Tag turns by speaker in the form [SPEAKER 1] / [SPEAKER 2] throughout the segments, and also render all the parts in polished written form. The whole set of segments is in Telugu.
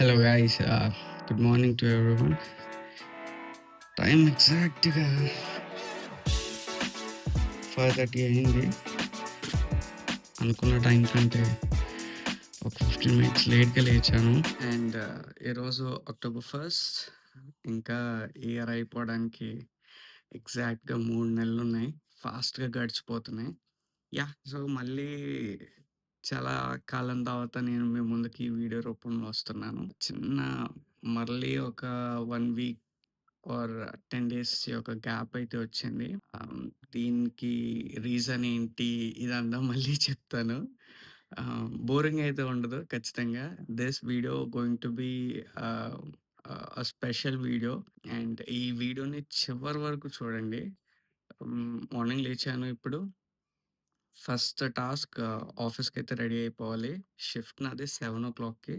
[SPEAKER 1] Hello guys, good morning to everyone. Time ఎగ్జాక్ట్‌గా 5:30 అయింది. అనుకున్న టైం కంటే ఒక 15 మినిట్స్ లేట్‌గా లేచాను. అండ్ ఈరోజు అక్టోబర్ 1 ఇంకా ఇయర్ అయిపోవడానికి ఎగ్జాక్ట్‌గా 3 నెలలున్నాయి. ఫాస్ట్‌గా గడిచిపోతున్నాయి. సో మళ్ళీ చాలా కాలం తర్వాత నేను మీ ముందుకి ఈ వీడియో రూపంలో వస్తున్నాను. మళ్ళీ ఒక 1 వీక్ ఆర్ 10 డేస్ యొక్క గ్యాప్ అయితే వచ్చింది. దీనికి రీజన్ ఏంటి ఇదంతా మళ్ళీ చెప్తాను. బోరింగ్ అయితే ఉండదు ఖచ్చితంగా. This video going to be special video. And ఈ వీడియోని చివరి వరకు చూడండి. మార్నింగ్ లేచాను ఇప్పుడు. ఫస్ట్ టాస్క్ ఆఫీస్‌కైతే రెడీ అయిపోవాలి. షిఫ్ట్ నాది 7:00కి.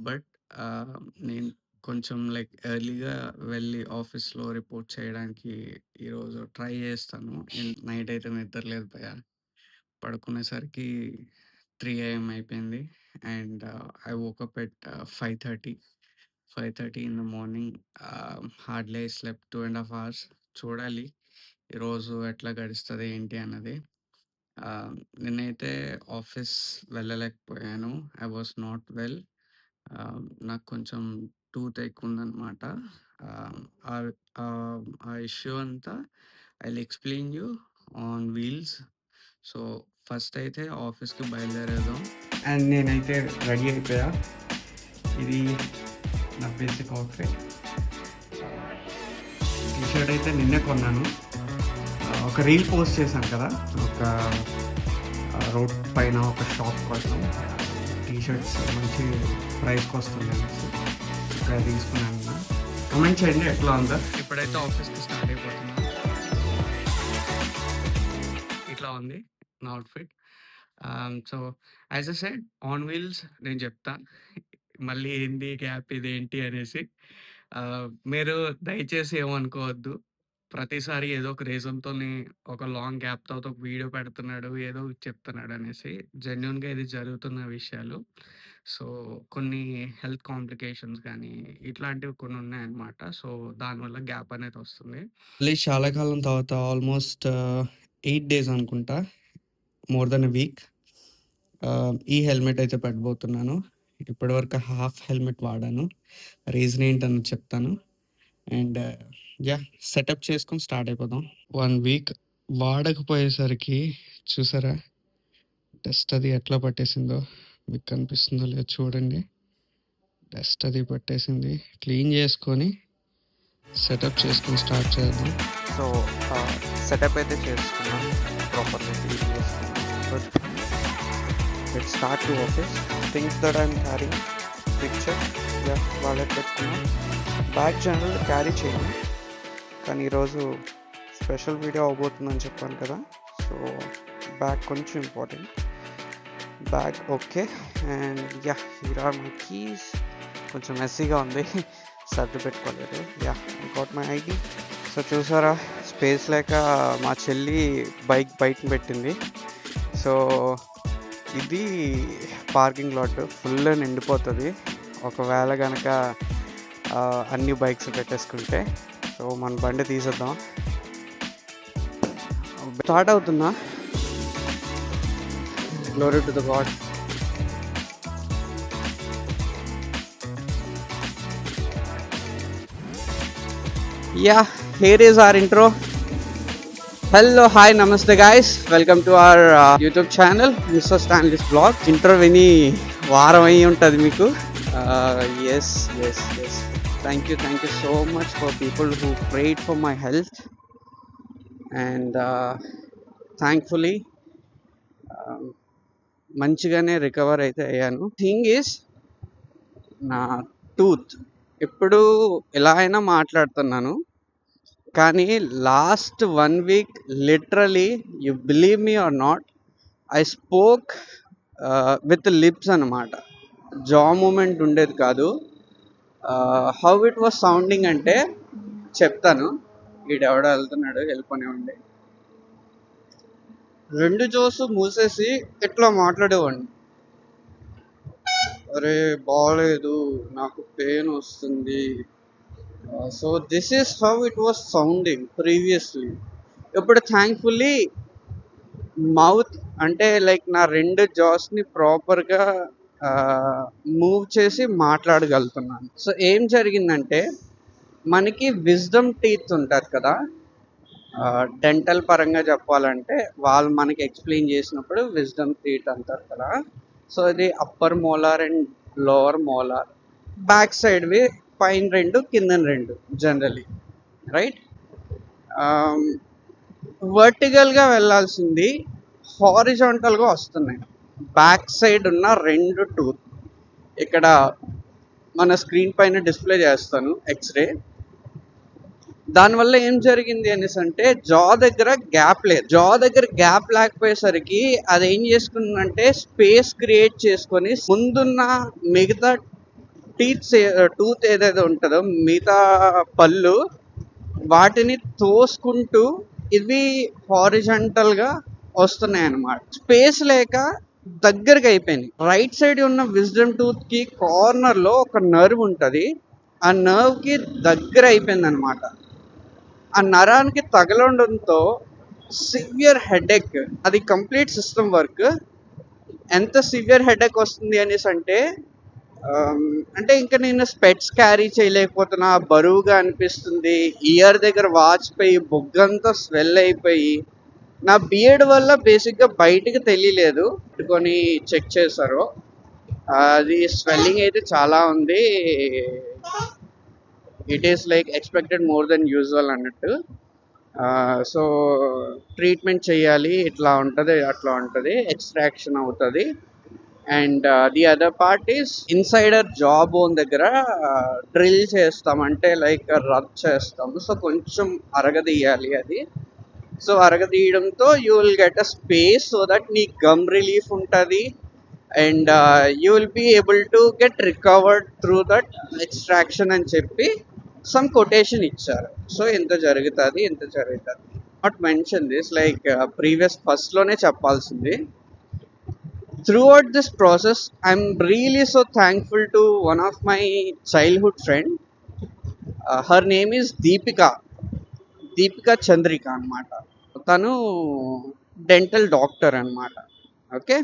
[SPEAKER 1] బట్ నేను కొంచెం లైక్ ఎర్లీగా వెళ్ళి ఆఫీస్‌లో రిపోర్ట్ చేయడానికి ఈరోజు ట్రై చేస్తాను. నైట్ అయితే నిద్ర లేదు భయ్యా. పడుకునేసరికి 3 AM అయిపోయింది. And I woke up at 5:30. 5:30 in the morning. Hardly I slept 2½ hours. చూడాలి ఈరోజు ఎట్లా గడుస్తది ఏంటి అన్నది. నేనైతే ఆఫీస్ వెళ్ళలేకపోయాను. I was not well. నాకు కొంచెం టూత్ ఉందనమాట. ఆహ్, ఆ ఇష్యూ అంతా I will explain you on wheels. So, first అయితే ఆఫీస్‌కి బయలుదేరేద్దాం. అండ్ నేనైతే రెడీ అయిపోయా. ఇది నా బేసిక్ అవుట్‌ఫిట్. టీ షర్ట్ అయితే నిన్నే కొన్నాను. ఒక రీల్ పోస్ట్ చేశాను కదా! ఒక రోడ్ పైన ఒక షాప్ కోసం టీ షర్ట్స్ మంచి ప్రైస్కి వస్తుంది అనేసి ఇక్కడ తీసుకున్నాను. కమెంట్ చేయండి ఎట్లా ఉందో. ఇప్పుడైతే ఆఫీస్కి స్టార్ట్ అయిపోతున్నాను. ఇట్లా ఉంది నా outfit. So as a said on wheels నేను చెప్తా మళ్ళీ ఏంది గ్యాప్ ఇదేంటి అనేసి. మీరు దయచేసి ఏమనుకోవద్దు. ప్రతిసారి ఏదో ఒక రీజన్‌తోని ఒక లాంగ్ గ్యాప్ తర్వాత ఒక వీడియో పెడుతున్నాడు, ఏదో ఒకటి చెప్తున్నాడు అనేసి. జెన్యూన్‌గా ఇది జరుగుతున్న విషయాలు. సో, కొన్ని హెల్త్ కాంప్లికేషన్స్ గానీ, ఇట్లాంటివి కొన్ని ఉన్నాయన్నమాట. సో, దానివల్ల గ్యాప్ అనేది వస్తుంది. మళ్ళీ చాలా కాలం తర్వాత ఆల్మోస్ట్ 8 డేస్ అనుకుంటా. More than a week. ఈ హెల్మెట్ అయితే పెట్టబోతున్నాను. ఇప్పటివరకు హాఫ్ హెల్మెట్ వాడాను. రీజన్ ఏంటని చెప్తాను. అండ్ సెటప్ చేసుకొని స్టార్ట్ అయిపోదాం. 1 వీక్ వాడకపోయేసరికి చూసారా డస్ట్ అది ఎట్లా పట్టేసిందో. మీకు కనిపిస్తుందో లేదో చూడండి. డస్ట్ అది పట్టేసింది. క్లీన్ చేసుకొని సెటప్ చేసుకొని స్టార్ట్ చేద్దాం.
[SPEAKER 2] సో సెటప్ అయితే చేసుకున్నాం, ప్రాపర్లీ క్లీన్ చేసుకున్నాం. But let's start to office. Things that I'm carrying, picture, wallet పెట్టుకున్నాం. బ్యాగ్ జనరల్ క్యారీ చేయను, కానీ ఈరోజు స్పెషల్ వీడియో అవబోతుందని చెప్పాను కదా, సో బ్యాగ్ కొంచెం important. Bag okay. And here are my keys. కొంచెం మెస్సీగా ఉంది, సర్దు పెట్టుకోలేదు. I got my ID. So చూసారా, స్పేస్ లేక మా చెల్లి బైక్ బయట పెట్టింది. సో ఇది పార్కింగ్ లాట్ ఫుల్ నిండిపోతుంది ఒకవేళ కనుక అన్ని బైక్స్ పెట్టేసుకుంటే. సో మన బండి తీసేద్దాం. స్టార్ట్ అవుతుందా? Glory to the God. Here is our intro. Hello, hi, namaste guys. Welcome to our YouTube channel, Mr. Stanley's Vlog. Intro విని వారం అయి ఉంటుంది మీకు. Yes. Thank you so much for people who prayed for my health. And thankfully మంచిగానే రికవర్ అయితే అయ్యాను. థింగ్ ఈస్, నా టూత్ ఇప్పుడు ఎలా అయినా మాట్లాడుతున్నాను, కానీ last 1 week literally, you believe me or not, I spoke with lips అనమాట. జా మూమెంట్ ఉండేది కాదు. హౌ ఇట్ వాస్ సౌండింగ్ అంటే చెప్తాను. వీడెవడో వెళ్తున్నాడు, వెళ్ళిపోనివ్వండి. 2 జోస్ మూసేసి ఇట్లా మాట్లాడేవాడిని. అరే బాలేదు, నాకు పెయిన్ వస్తుంది. So this is how it was sounding previously. ఇప్పుడు థ్యాంక్ఫుల్లీ మౌత్ అంటే లైక్ నా రెండు జాస్ని ప్రాపర్గా మూవ్ చేసి మాట్లాడగలుగుతున్నాను. సో ఏం జరిగిందంటే, మనకి విజ్డమ్ టీత్ ఉంటుంది కదా, డెంటల్ పరంగా చెప్పాలంటే వాళ్ళు మనకి ఎక్స్ప్లెయిన్ చేసినప్పుడు విజ్డమ్ టీత్ అంటారు కదా. సో ఇది upper molar and lower molar, back సైడ్వి పైన రెండు కింద రెండు జనరలీ, రైట్. వర్టికల్గా వెళ్ళాల్సింది హారిజాంటల్గా వస్తున్నాయి బ్యాక్ సైడ్ ఉన్న రెండు టూత్. ఇక్కడ మన స్క్రీన్ పైన డిస్ప్లే చేస్తాను ఎక్స్రే. దానివల్ల ఏం జరిగింది అనేసి అంటే, జా దగ్గర గ్యాప్ లేదు. జా దగ్గర గ్యాప్ లేకపోయేసరికి అది ఏం చేసుకుందంటే స్పేస్ క్రియేట్ చేసుకొని ముందున్న మిగతా టూత్ ఏదైతే ఉంటుందో మిగతా పళ్ళు వాటిని తోసుకుంటూ ఇవి హారిజంటల్ గా వస్తున్నాయి అన్నమాట. స్పేస్ లేక దగ్గరగా అయిపోయింది. రైట్ సైడ్ ఉన్న విజ్డమ్ టూత్ కి కార్నర్ లో ఒక నర్వ్ ఉంటది, ఆ నర్వ్ కి దగ్గర అయిపోయింది అనమాట. ఆ నరానికి తగలడంతో సివియర్ హెడేక్, అది కంప్లీట్ సిస్టమ్ వర్క్. ఎంత సివియర్ హెడేక్ వస్తుంది అనేసి అంటే, అంటే ఇంకా నేను స్పెట్స్ క్యారీ చేయలేకపోతున్నా, బరువుగా అనిపిస్తుంది, ఇయర్ దగ్గర వాచిపోయి బొగ్గంతా స్వెల్ అయిపోయి, నా బియర్డ్ వల్ల బేసిక్గా బయటికి తెలియలేదు. పెట్టుకొని చెక్ చేశారు, అది స్వెల్లింగ్ అయితే చాలా ఉంది, it is like expected more than usual అన్నట్టు. సో ట్రీట్మెంట్ చేయాలి, ఇట్లా ఉంటుంది అట్లా ఉంటుంది, ఎక్స్ట్రాక్షన్ అవుతుంది. And the other part is insider jaw bone దగ్గర డ్రిల్ చేస్తాం, అంటే లైక్ రబ్ చేస్తాము. సో కొంచెం అరగదీయాలి అది. సో అరగదీయడంతో you will get a space so that నీ గమ్ రిలీఫ్ ఉంటుంది, and you will be able to get recovered through that extraction అని చెప్పి సమ్ కొటేషన్ ఇచ్చారు. సో ఎంత జరుగుతుంది, not mention this, like previous ఫస్ట్లోనే చెప్పాల్సింది. Throughout this process, I'm really so thankful to one of my childhood friend. Her name is Deepika Chandrika అనమాట. తను డెంటల్ డాక్టర్ అనమాట. ఓకే,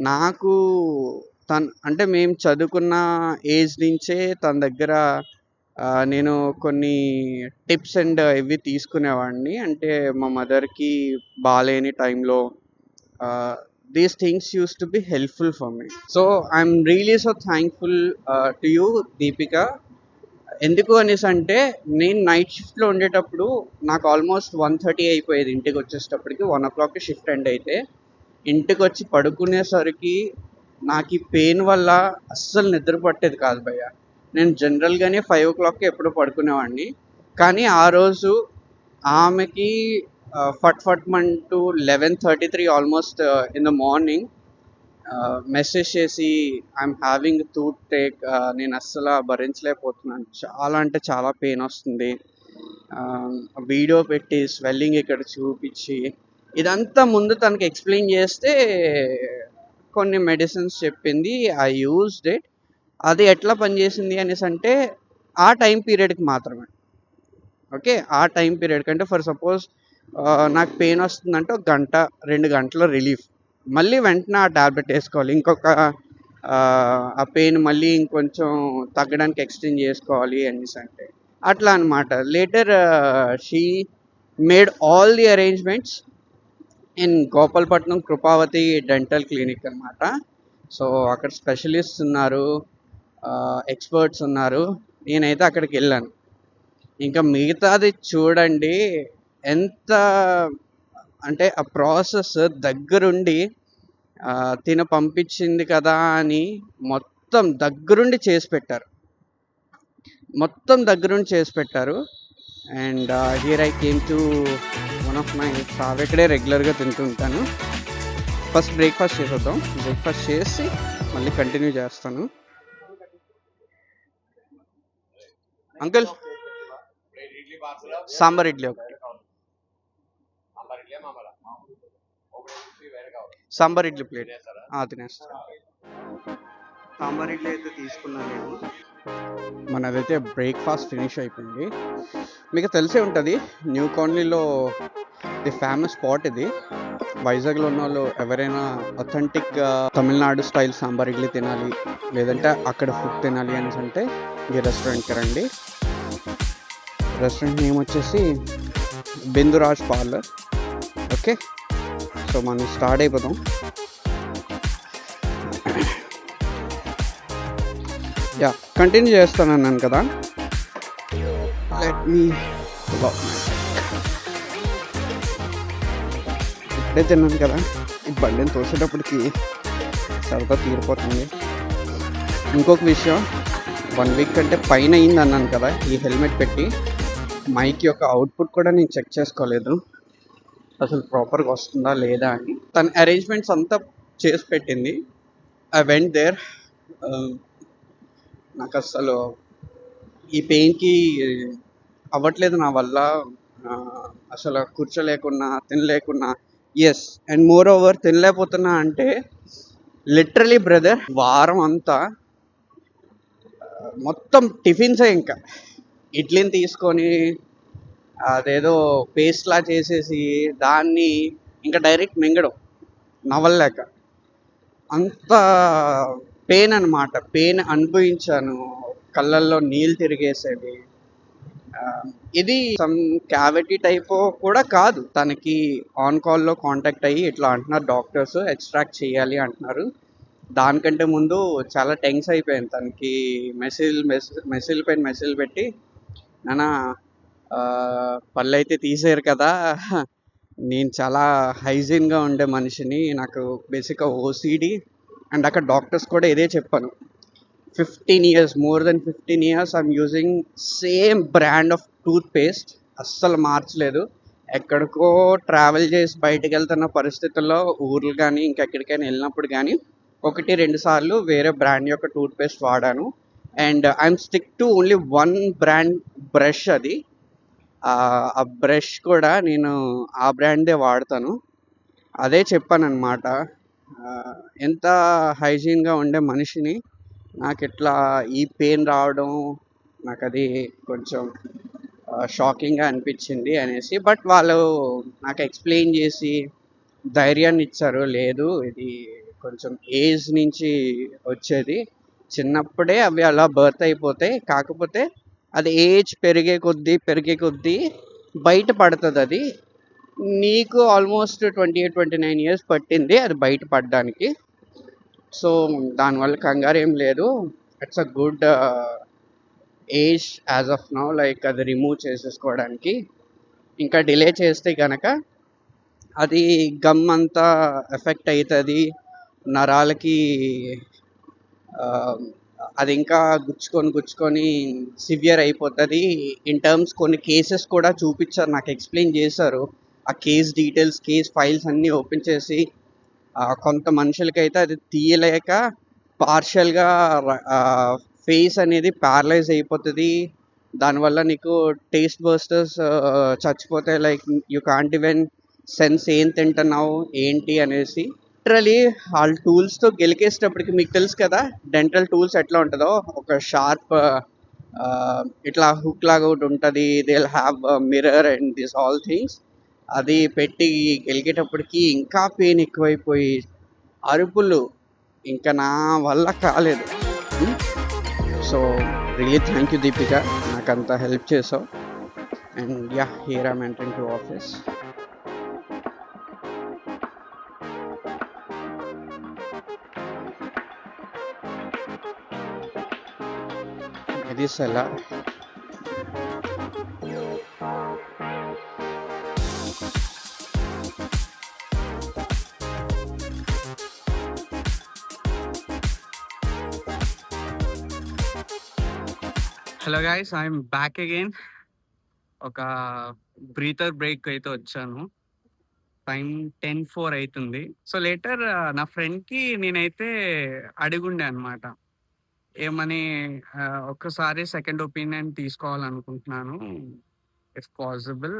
[SPEAKER 2] నాకు అంటే మేము చదువుకున్న ఏజ్ నుంచే తన దగ్గర నేను కొన్ని టిప్స్ అండ్ ఇవి తీసుకునేవాడిని. అంటే మా మదర్కి బాగాలేని టైంలో these things used to be helpful for me. So I'm really so thankful to you, Deepika. ఎందుకు అనేసి అంటే, నేను నైట్ షిఫ్ట్లో ఉండేటప్పుడు నాకు ఆల్మోస్ట్ 1:30 అయిపోయేది ఇంటికి వచ్చేటప్పటికి. 1 o'clock షిఫ్ట్ ఎండ్ అయితే ఇంటికి వచ్చి పడుకునేసరికి నాకు ఈ పెయిన్ వల్ల అస్సలు నిద్ర పట్టేది కాదు భయ్య. నేను జనరల్గానే 5 o'clock ఎప్పుడు పడుకునేవాడిని, కానీ ఆ రోజు ఆమెకి ఫట్మంటూ 11:33 almost in the morning message చేసి ఐఎమ్ హ్యావింగ్ టూత్ టేక్, నేను అస్సలు భరించలేకపోతున్నాను, చాలా అంటే చాలా పెయిన్ వస్తుంది, వీడియో పెట్టి స్వెల్లింగ్ ఇక్కడ చూపించి ఇదంతా ముందు తనకి ఎక్స్ప్లెయిన్ చేస్తే కొన్ని మెడిసిన్స్ చెప్పింది. I used it. అది ఎట్లా పనిచేసింది అనేసి అంటే, ఆ టైం పీరియడ్కి మాత్రమే. ఓకే, ఆ టైం పీరియడ్ కంటే ఫర్ సపోజ్ నాకు పెయిన్ వస్తుందంటే 1 గంట 2 గంటల రిలీఫ్, మళ్ళీ వెంటనే ఆ ట్యాబ్లెట్ వేసుకోవాలి, ఇంకొక ఆ పెయిన్ మళ్ళీ ఇంకొంచెం తగ్గడానికి ఎక్స్టెండ్ చేసుకోవాలి అనేసి అంటే అట్లా అనమాట. Later she made all the arrangements in Gopalapatnam Krupavathi dental clinic అనమాట. సో అక్కడ స్పెషలిస్ట్ ఉన్నారు, ఎక్స్పర్ట్స్ ఉన్నారు, నేనైతే అక్కడికి వెళ్ళాను. ఇంకా మిగతాది చూడండి, ఎంత అంటే ఆ ప్రాసెస్ దగ్గరుండి తిన పంపించింది కదా అని మొత్తం దగ్గరుండి చేసి పెట్టారు. And here I came to one of my ఇక్కడే రెగ్యులర్గా తింటుంటాను. ఫస్ట్ బ్రేక్ఫాస్ట్ చేసేద్దాం, బ్రేక్ఫాస్ట్ చేసి మళ్ళీ కంటిన్యూ చేస్తాను. అంకుల్ సాంబార్ ఇడ్లీ ఒకటి, సాంబార్ ఇడ్లీ ప్లేట్ తినేస్తా. సాంబార్ ఇడ్లీ అయితే తీసుకున్నాను నేను. మనదైతే బ్రేక్‌ఫాస్ట్ ఫినిష్ అయిపోయింది. మీకు తెలిసే ఉంటది. న్యూ కాలనీలో ది ఫేమస్ స్పాట్ ఇది. వైజాగ్‌లో ఉన్నోళ్ళు ఎవరైనా అథెంటిక్‌గా తమిళనాడు స్టైల్ సాంబార్ ఇడ్లీ తినాలి, లేదంటే అక్కడ ఫుడ్ తినాలి అనేసంటే ఈ రెస్టారెంట్‌కి రండి. రెస్టారెంట్ నేమ్ వచ్చేసి బిందురాజ్ పార్లర్. ఓకే. సో మనం స్టార్ట్ అయిపోదాం. కంటిన్యూ చేస్తానన్నాను కదా. లెట్ మీ ఇప్పుడే తిన్నాను కదా, ఈ బండిని తోసేటప్పటికి సరదా తీరిపోతుంది. ఇంకొక విషయం, 1 వీక్ కంటే పైన అయింది అన్నాను కదా ఈ హెల్మెట్ పెట్టి. మైక్ యొక్క అవుట్పుట్ కూడా నేను చెక్ చేసుకోలేదు, అసలు ప్రాపర్గా వస్తుందా లేదా అని. తన అరేంజ్మెంట్స్ అంతా చేసి పెట్టింది. I went there. నాకు అసలు ఈ పెయిన్కి అవ్వట్లేదు నా వల్ల. అసలు కూర్చోలేకున్నా, తినలేకున్నా. ఎస్, అండ్ మోర్ ఓవర్ తినలేకపోతున్నా అంటే లిటరలీ బ్రదర్ వారం అంతా మొత్తం టిఫిన్సే. ఇంకా ఇడ్లీని తీసుకొని అదేదో పేస్ట్లా చేసేసి దాన్ని ఇంకా డైరెక్ట్ మింగడం నవలలేక, అంత పెయిన్ అనమాట. పెయిన్ అనుభవించాను, కళ్ళల్లో నీళ్ళు తిరిగేసేవి. ఇది సమ్ క్యావిటీ టైప్ కూడా కాదు. తనకి ఆన్ కాల్లో కాంటాక్ట్ అయ్యి ఇట్లా అంటున్నారు డాక్టర్స్, ఎక్స్ట్రాక్ట్ చేయాలి అంటున్నారు. దానికంటే ముందు చాలా టెన్స్ అయిపోయాను. తనకి మెసేజ్ పెట్టి, నాన్న పళ్ళు అయితే తీసేయరు కదా, నేను చాలా హైజీన్గా ఉండే మనిషిని, నాకు బేసిక్గా ఓసిడి. అండ్ అక్కడ డాక్టర్స్ కూడా ఇదే చెప్పాను. 15 years, more than 15 years I'm using same brand of toothpaste, అస్సలు మార్చలేదు. ఎక్కడికో ట్రావెల్ చేసి బయటకు వెళ్తున్న పరిస్థితుల్లో ఊర్లు కానీ ఇంకెక్కడికైనా వెళ్ళినప్పుడు కానీ 1-2 సార్లు వేరే బ్రాండ్ యొక్క టూత్ పేస్ట్ వాడాను. And I'm stick to only 1 brand brush. అది ఆ బ్రష్ కూడా నేను ఆ బ్రాండ్దే వాడతాను. అదే చెప్పాను అనమాట. ఎంత హైజీన్గా ఉండే మనిషిని నాకు ఇట్లా ఈ పెయిన్ రావడం, నాకు అది కొంచెం షాకింగ్గా అనిపించింది అనేసి. బట్ వాళ్ళు నాకు ఎక్స్ప్లెయిన్ చేసి ధైర్యాన్ని ఇచ్చారు. లేదు, ఇది కొంచెం ఏజ్ నుంచి వచ్చేది, చిన్నప్పుడే అవి అలా బర్త్ అయిపోతాయి, కాకపోతే అది ఏజ్ పెరిగే కొద్దీ బయట పడుతుంది. అది నీకు ఆల్మోస్ట్ 28-29 years పట్టింది అది బయట పడడానికి. సో దానివల్ల కంగారు ఏం లేదు. It's a good age as of now, like అది రిమూవ్ చేసేసుకోవడానికి. ఇంకా డిలే చేస్తే కనుక అది గమ్ అంతా ఎఫెక్ట్ అవుతుంది, నరాలకి అది ఇంకా గుచ్చుకొని సివియర్ అయిపోతుంది. ఇన్ టర్మ్స్ కొన్ని కేసెస్ కూడా చూపించారు, నాకు ఎక్స్ప్లెయిన్ చేశారు. ఆ కేస్ డీటెయిల్స్, కేస్ ఫైల్స్ అన్నీ ఓపెన్ చేసి కొంత మనుషులకైతే అది తీయలేక పార్షియల్గా ఫేస్ అనేది ప్యారలైజ్ అయిపోతుంది. దానివల్ల నీకు టేస్ట్ బస్టర్స్ చచ్చిపోతాయి, like you can't even sense ఏం తింటున్నావు ఏంటి అనేసి. లిటరలీ వాళ్ళ టూల్స్తో గెలికేసేటప్పటికి మీకు తెలుసు కదా డెంటల్ టూల్స్ ఎట్లా ఉంటుందో, ఒక షార్ప్ ఇట్లా హుక్ లాగా ఒకటి ఉంటుంది. They will have mirror and this all things. అది పెట్టి గెలిగేటప్పటికి ఇంకా పెయిన్ ఎక్కువైపోయి అరుపులు ఇంకా నా వల్ల కాలేదు. So really thank you Deepika, నాకు అంత హెల్ప్ చేసావు. And ya, here I'm entering to office. ఇది cellar.
[SPEAKER 1] Hello guys, I'm back again. ఒక బ్రీతర్ బ్రేక్ అయితే వచ్చాను. టైం 10:04 అవుతుంది. సో లేటర్ నా ఫ్రెండ్కి నేనైతే అడిగుండే అనమాట, ఏమని ఒక్కసారి సెకండ్ ఒపీనియన్ తీసుకోవాలనుకుంటున్నాను, if possible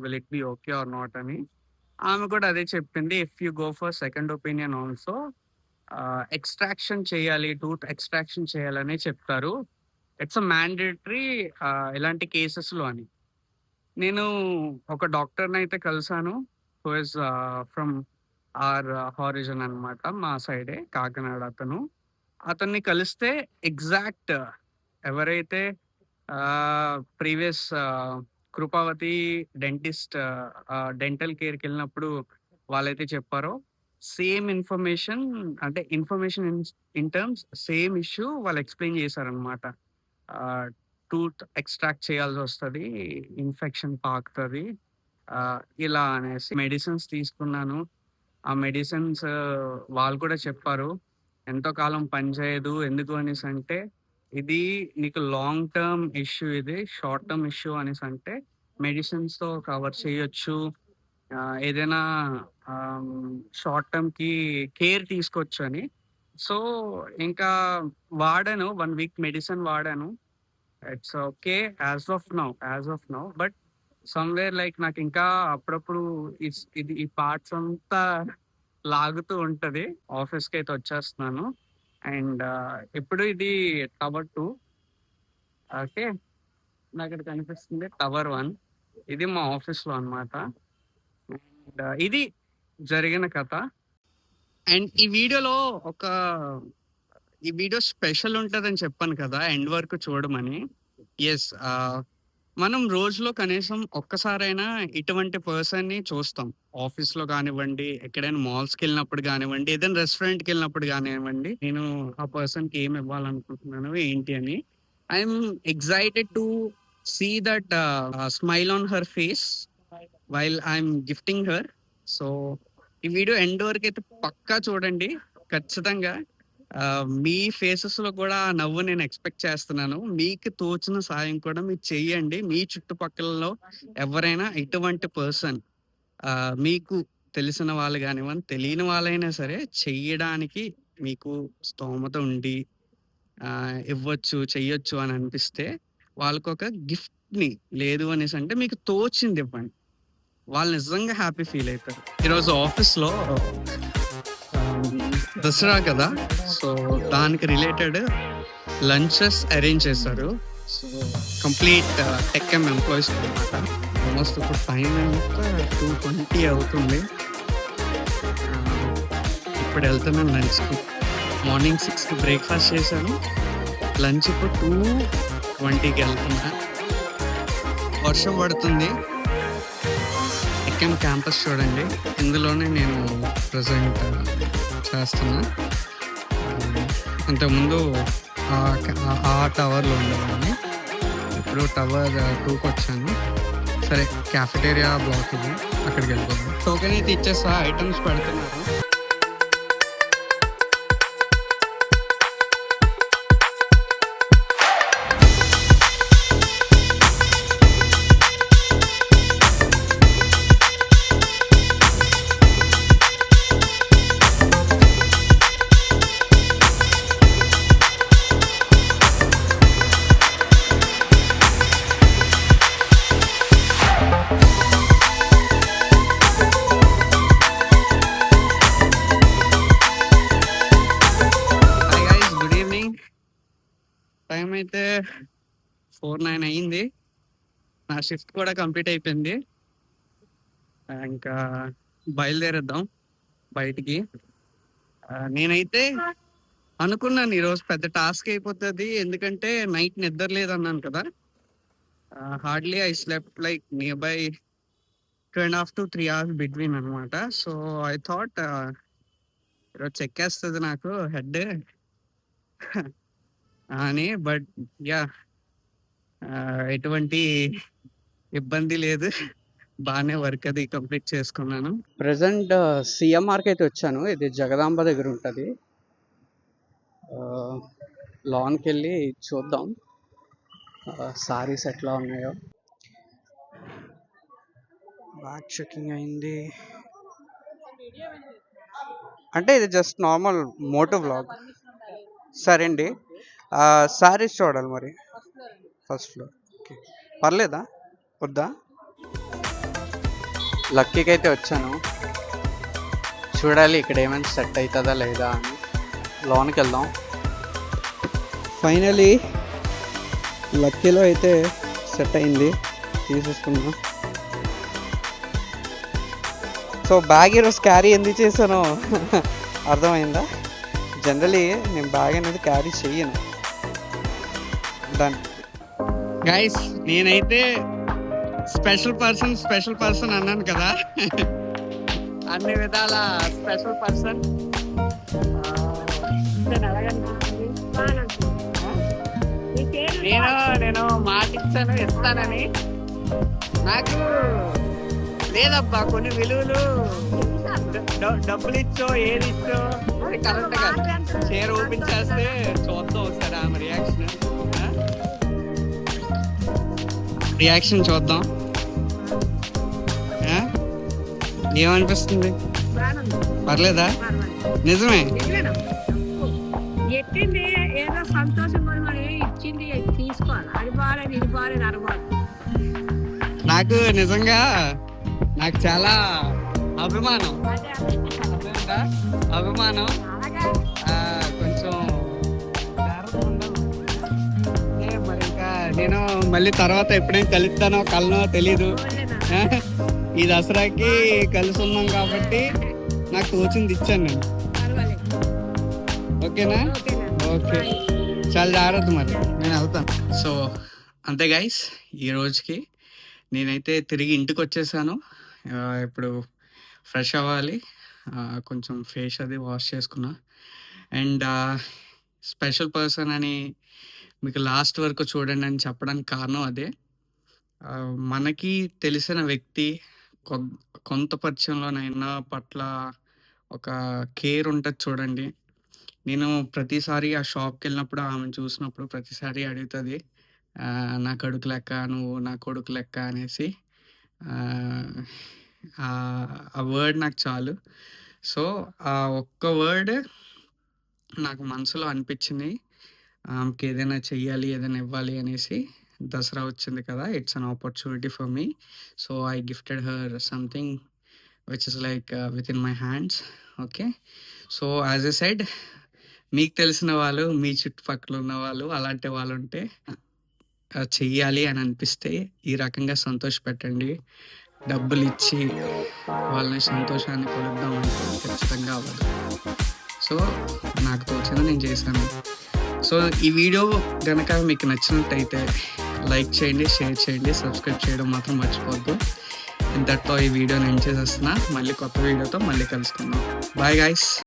[SPEAKER 1] will it be okay or not అని. ఆమె కూడా అదే చెప్పింది, if you go for second opinion also extraction చేయాలి, టూత్ ఎక్స్‌ట్రాక్షన్ చేయాలనే చెప్తారు. ఇట్స్ ఎ మ్యాండేటరీ ఇలాంటి కేసెస్‌లో అని. నేను ఒక డాక్టర్‌నైతే కలిసాను. Who is from our horizon అనమాట. మా సైడే కాకినాడ అతను. అతన్ని కలిస్తే ఎగ్జాక్ట్ ఎవరైతే ప్రీవియస్ కృపావతి డెంటిస్ట్ డెంటల్ కేర్‌కెళ్ళినప్పుడు వాళ్ళైతే చెప్పారో, సేమ్ ఇన్ఫర్మేషన్ అంటే information in terms same issue వాళ్ళు ఎక్స్‌ప్లెయిన్ చేశారనమాట. ఆహ్, టూత్ ఎక్స్‌ట్రాక్ట్ చేయాల్సొస్తది. ఇన్ఫెక్షన్ పాకుతది. ఇలా అనేసి మెడిసిన్స్ తీసుకున్నాను. ఆ మెడిసిన్స్ వాళ్ళు కూడా చెప్పారు. ఎంతో కాలం పనిచేయదు. ఎందుకు అనేసంటే, ఇది నీకు లాంగ్ టర్మ్ ఇష్యూ ఇది. షార్ట్ టర్మ్ ఇష్యూ అనేసంటే, మెడిసిన్స్‌తో కవర్ చేయొచ్చు. ఏదైనా ఆహ్, షార్ట్ టర్మ్‌కి కేర్ తీసుకోవచ్చని. సో, ఇంకా వాడాను. 1 వీక్ మెడిసిన్ వాడాను. It's okay. As of now. But somewhere like నాకింకా అప్పుడప్పుడు ఇది ఈ పార్ట్స్ అంతా లాగుతూ ఉంటది. ఆఫీస్‌కైతే వచ్చేస్తున్నాను. అండ్ ఇప్పుడు ఇది టవర్ 2 ఓకే. నాకిక్కడ కనిపిస్తుంది టవర్ 1. ఇది మా ఆఫీస్‌లో అన్నమాట. అండ్ ఇది జరిగిన కథ. అండ్ ఒక ఈ వీడియో స్పెషల్ ఉంటదని చెప్పాను కదా! ఎండ్ వరకు చూడమని. యెస్. మనం రోజులో కనీసం ఒక్కసారైనా ఇటువంటి పర్సన్‌ని చూస్తాం. ఆఫీస్‌లో గానివ్వండి, ఎక్కడైనా మాల్స్‌కెళ్ళినప్పుడు గానివ్వండి, ఏదైనా రెస్టారెంట్‌కెళ్ళినప్పుడు గానివ్వండి, నేను ఆ పర్సన్‌కి ఏమి ఇవ్వాలనుకుంటున్నాను, ఏంటి అని. I'm excited to see that smile on her face while I'm gifting her. So, ఈ వీడియో ఎండ్ వరకైతే పక్కా చూడండి. ఖచ్చితంగా. మీ ఫేసెస్‌లో కూడా ఆ నవ్వు నేను ఎక్స్‌పెక్ట్ చేస్తున్నాను. మీకు తోచిన సాయం కూడా మీరు చెయ్యండి. మీ చుట్టుపక్కలలో ఎవరైనా ఇటువంటి పర్సన్ మీకు తెలిసిన వాళ్ళు గానివ్వండి, తెలియని వాళ్ళైనా సరే చెయ్యడానికి మీకు స్తోమత ఉండి ఇవ్వచ్చు, చెయ్యొచ్చు అని అనిపిస్తే వాళ్ళకొక గిఫ్ట్‌ని లేదు అనేసంటే మీకు తోచిందివ్వండి. వాళ్ళు నిజంగా హ్యాపీ ఫీల్ అయితారు. ఈరోజు ఆఫీస్‌లో దసరా కదా! సో, దానికి రిలేటెడ్ లంచెస్ అరేంజ్ చేశారు. సో, కంప్లీట్ టెక్‌ఎం ఎంప్లాయీస్‌కి అనమాట. ఆల్మోస్ట్ ఇప్పుడు టైం ఎంత 2:20 అవుతుంది. ఆహ్, ఇప్పుడు ఎళ్తున్నాను లంచ్‌కి. మార్నింగ్ 6కి బ్రేక్‌ఫాస్ట్ చేశాను. లంచ్ ఇప్పుడు 2:20కి ఎళ్తున్నా. వర్షం పడుతుంది. టెక్‌ఎం క్యాంపస్ చూడండి. ఇందులోనే నేను ప్రెజెంట్ చేస్తున్నా. ఇంతకుముందు ఆ టవర్‌లో ఉండేవాడిని. ఇప్పుడు టవర్ 2కొచ్చాను. సరే కాఫెటేరియా బ్లాక్ ఇది. అక్కడికెళ్ళిపోదాం. టోకెన్ అయితే ఇచ్చేసా. ఐటెమ్స్ పెడుతున్నారు. Hi guys good evening. Time అయితే 4:09 అయింది. నా షిఫ్ట్ కూడా కంప్లీట్ అయిపోయింది. ఇంకా బయలుదేరేద్దాం బయటికి. నేనైతే అనుకున్నాను ఈరోజు పెద్ద టాస్క్ అయిపోతది. ఎందుకంటే నైట్ నిద్ర లేదన్నాను కదా! Hardly I slept like near by 2.5 to 3 hours between అనమాట. సో, ఐ థాట్ ఈరోజు చెక్కేస్తది నాకు హెడ్ అని. But yeah! ఎటువంటి ఇబ్బంది లేదు. బానే వర్క్ అది కంప్లీట్ చేసుకున్నాను.
[SPEAKER 2] ప్రెజెంట్ సీఎంఆర్‌కైతే వచ్చాను. ఇది జగదాంబ దగ్గర ఉంటది. లాన్‌కెళ్ళి చూద్దాం. సారీస్ ఎట్లా ఉన్నాయో. బ్యాగ్ చెకింగ్ అయింది. అంటే ఇది జస్ట్ నార్మల్ మోటో వ్లాగ్. సరే అండి. సారీస్ చూడాలి మరి. First floor. ఓకే. పర్లేదా? వద్దా? లక్కీకి అయితే వచ్చాను. చూడాలి ఇక్కడ ఏమైనా సెట్ అవుతుందా లేదా అని. లోనికి వెళ్దాం. ఫైనలీ లక్కీలో అయితే సెట్ అయింది, తీసేసుకున్నా. సో బ్యాగ్ ఈరోజు క్యారీ ఎందుకు చేశానో అర్థమైందా? జనరలీ నేను బ్యాగ్ అనేది క్యారీ చెయ్యను. డన్.
[SPEAKER 1] గైస్ నేనైతే స్పెషల్ పర్సన్ అన్నాను కదా. అన్ని విధాల స్పెషల్ పర్సన్. నేను మాట ఇచ్చాను ఇస్తానని. నాకు లేదబ్బా కొన్ని విలువలు. డబ్బులు ఇచ్చో ఏది ఇచ్చో కరెక్ట్ గా షేర్ ఓపెన్ చేస్తే చూద్దాం ఒకసారి ఆమె రియాక్షన్ చూద్దాం. ఏమనిపిస్తుంది? పర్లేదా? నిజమే.
[SPEAKER 3] ఎట్టింది ఏదో సంతోషం కూడా మనం ఇచ్చింది తీసుకోవాలి. అది బాగాలేదు ఇది బాగాలేదు అనకూడదు.
[SPEAKER 1] నాకు నిజంగా నాకు చాలా అభిమానం. అభిమానం కొంచెం మరి ఇంకా నేను మళ్ళీ తర్వాత ఎప్పుడైనా కలుస్తానో కలనో తెలీదు. ఈ దసరాకి కలిసి ఉన్నాం కాబట్టి నాకు తోచింది ఇచ్చాను నేను. ఓకేనా? ఓకే, చాలా జాగ్రత్త. మరి నేను వెళ్తాను. సో అంతే గైస్, ఈ రోజుకి నేనైతే తిరిగి ఇంటికి వచ్చేసాను. ఇప్పుడు ఫ్రెష్ అవ్వాలి, కొంచెం ఫేస్ అది వాష్ చేసుకున్నా. అండ్ స్పెషల్ పర్సన్ అని మీకు లాస్ట్ వరకు చూడండి అని చెప్పడానికి కారణం అదే. మనకి తెలిసిన వ్యక్తి కొంత పరిచయంలోనైనా పట్ల ఒక కేర్ ఉంటుంది చూడండి. నేను ప్రతిసారి ఆ షాప్కి వెళ్ళినప్పుడు ఆమెను చూసినప్పుడు ప్రతిసారి అడుగుతుంది, నా కొడుకు లెక్క, నువ్వు నా కొడుకు లెక్క అనేసి. ఆ వర్డ్ నాకు చాలు. సో ఆ ఒక్క వర్డ్ నాకు మనసులో అనిపించింది. ఆమెకి ఏదైనా చెయ్యాలి, ఏదైనా ఇవ్వాలి అనేసి. దసరా వచ్చింది కదా, it's an opportunity for me. So I gifted her something which is like with in my hands. Okay, so as a side, మీకు తెలిసిన వాళ్ళు, మీ చుట్టుపక్కల ఉన్న వాళ్ళు, అలాంటి వాళ్ళు ఉంటే చెయ్యాలి అని అనిపిస్తే ఈ రకంగా సంతోషపెట్టండి. డబ్బులు ఇచ్చి వాళ్ళని సంతోషాన్ని కొలుద్దాం అంటే ఖచ్చితంగా అవ్వదు. సో నాకు తోచింది నేను చేశాను. సో ఈ వీడియో కనుక మీకు నచ్చినట్టయితే లైక్ చేయండి, షేర్ చేయండి, సబ్స్క్రైబ్ చేయడం మాత్రం మర్చిపోవద్దు. ఇంతటితో ఈ వీడియోని ఎండ్ చేసేస్తున్నా. మళ్ళీ కొత్త వీడియోతో మళ్ళీ కలుసుకుందాం. Bye guys.